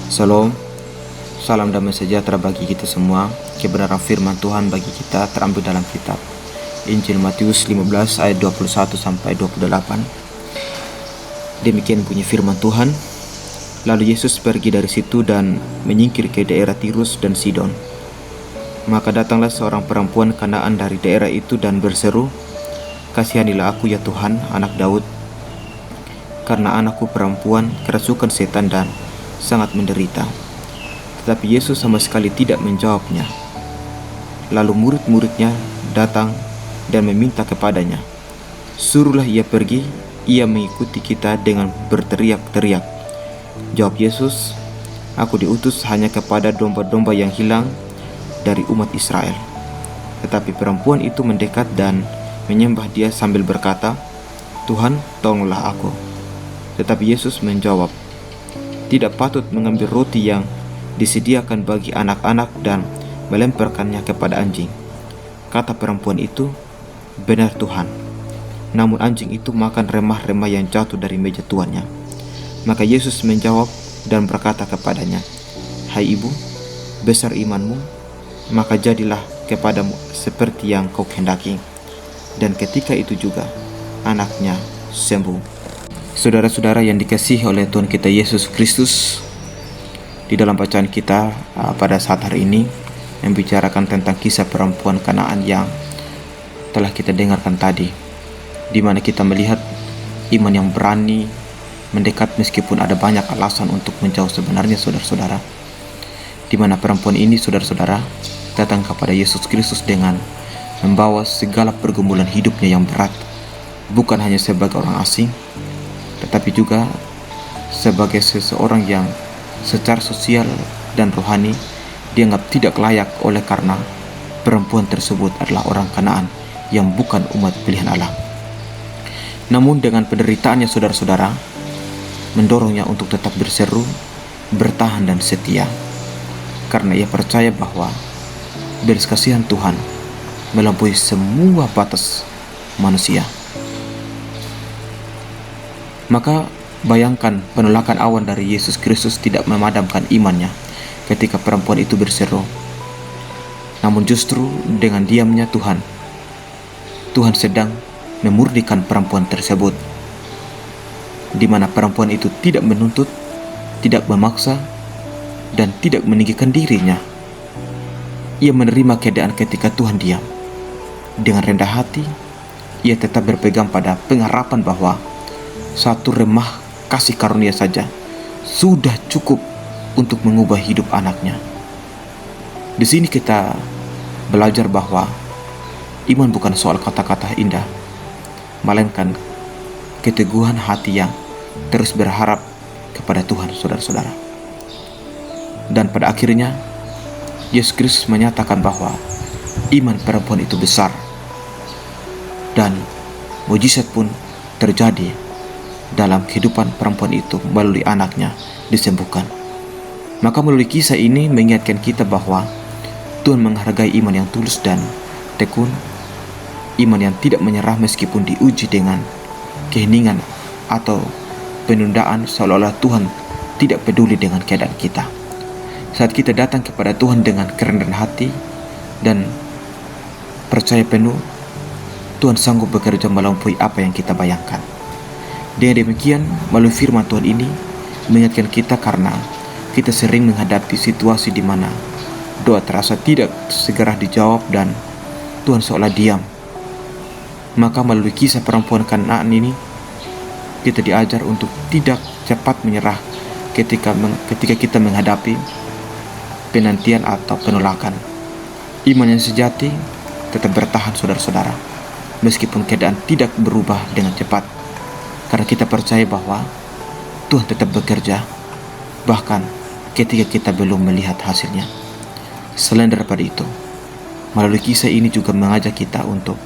Salam, salam damai sejahtera bagi kita semua. Kebenaran firman Tuhan bagi kita terambil dalam kitab Injil Matius 15 ayat 21 sampai 28. Demikian bunyi firman Tuhan. Lalu Yesus pergi dari situ dan menyingkir ke daerah Tirus dan Sidon. Maka datanglah seorang perempuan Kanaan dari daerah itu dan berseru, "Kasihanilah aku ya Tuhan, anak Daud, karena anakku perempuan kerasukan setan dan sangat menderita." Tetapi Yesus sama sekali tidak menjawabnya. Lalu murid-muridnya datang dan meminta kepadanya, "Suruhlah ia pergi, ia mengikuti kita," dengan berteriak-teriak. Jawab Yesus, "Aku diutus hanya kepada domba-domba yang hilang dari umat Israel." Tetapi perempuan itu mendekat dan menyembah dia sambil berkata, "Tuhan, tolonglah aku." Tetapi Yesus menjawab, "Tidak patut mengambil roti yang disediakan bagi anak-anak dan melemparkannya kepada anjing." Kata perempuan itu, "Benar Tuhan." Namun anjing itu makan remah-remah yang jatuh dari meja tuannya. Maka Yesus menjawab dan berkata kepadanya, "Hai ibu, besar imanmu, maka jadilah kepadamu seperti yang kau kehendaki." Dan ketika itu juga anaknya sembuh. Saudara-saudara yang dikasihi oleh Tuhan kita Yesus Kristus, di dalam bacaan kita pada saat hari ini membicarakan tentang kisah perempuan Kanaan yang telah kita dengarkan tadi, di mana kita melihat iman yang berani mendekat meskipun ada banyak alasan untuk menjauh. Sebenarnya saudara-saudara, di mana perempuan ini saudara-saudara datang kepada Yesus Kristus dengan membawa segala pergumulan hidupnya yang berat, bukan hanya sebagai orang asing, tetapi juga sebagai seseorang yang secara sosial dan rohani dianggap tidak layak oleh karena perempuan tersebut adalah orang Kanaan yang bukan umat pilihan Allah. Namun dengan penderitaannya saudara-saudara mendorongnya untuk tetap berseru, bertahan dan setia, karena ia percaya bahwa belas kasihan Tuhan melampaui semua batas manusia. Maka bayangkan penolakan awal dari Yesus Kristus tidak memadamkan imannya ketika perempuan itu berseru. Namun justru dengan diamnya Tuhan sedang memurnikan perempuan tersebut, di mana perempuan itu tidak menuntut, tidak memaksa, dan tidak meninggikan dirinya. Ia menerima keadaan ketika Tuhan diam. Dengan rendah hati, ia tetap berpegang pada pengharapan bahwa satu remah kasih karunia saja sudah cukup untuk mengubah hidup anaknya. Di sini kita belajar bahwa iman bukan soal kata-kata indah, melainkan keteguhan hati yang terus berharap kepada Tuhan, saudara-saudara. Dan pada akhirnya Yesus Kristus menyatakan bahwa iman perempuan itu besar, dan mujizat pun terjadi dalam kehidupan perempuan itu melalui anaknya disembuhkan. Maka melalui kisah ini mengingatkan kita bahwa Tuhan menghargai iman yang tulus dan tekun, iman yang tidak menyerah meskipun diuji dengan keheningan atau penundaan, seolah-olah Tuhan tidak peduli dengan keadaan kita. Saat kita datang kepada Tuhan dengan kerendahan hati dan percaya penuh, Tuhan sanggup bekerja melampaui apa yang kita bayangkan. Dengan demikian, melalui firman Tuhan ini mengingatkan kita karena kita sering menghadapi situasi di mana doa terasa tidak segera dijawab dan Tuhan seolah diam. Maka melalui kisah perempuan Kanaan ini kita diajar untuk tidak cepat menyerah ketika kita menghadapi penantian atau penolakan. Iman yang sejati tetap bertahan saudara-saudara, meskipun keadaan tidak berubah dengan cepat, karena kita percaya bahwa Tuhan tetap bekerja bahkan ketika kita belum melihat hasilnya. Selain daripada itu, melalui kisah ini juga mengajak kita untuk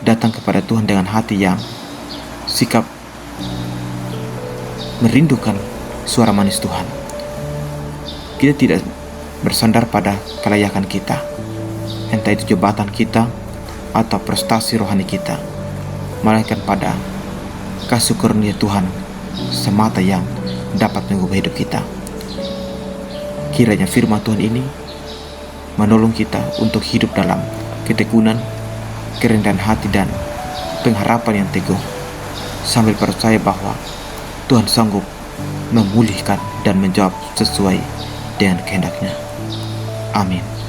datang kepada Tuhan dengan hati yang sikap merindukan suara manis Tuhan. Kita tidak bersandar pada kelayakan kita, entah itu jabatan kita atau prestasi rohani kita, melainkan pada kasih karunia Tuhan semata yang dapat mengubah hidup kita. Kiranya firman Tuhan ini menolong kita untuk hidup dalam ketekunan, kerendahan hati, dan pengharapan yang teguh, sambil percaya bahwa Tuhan sanggup memulihkan dan menjawab sesuai dengan kehendaknya. Amin.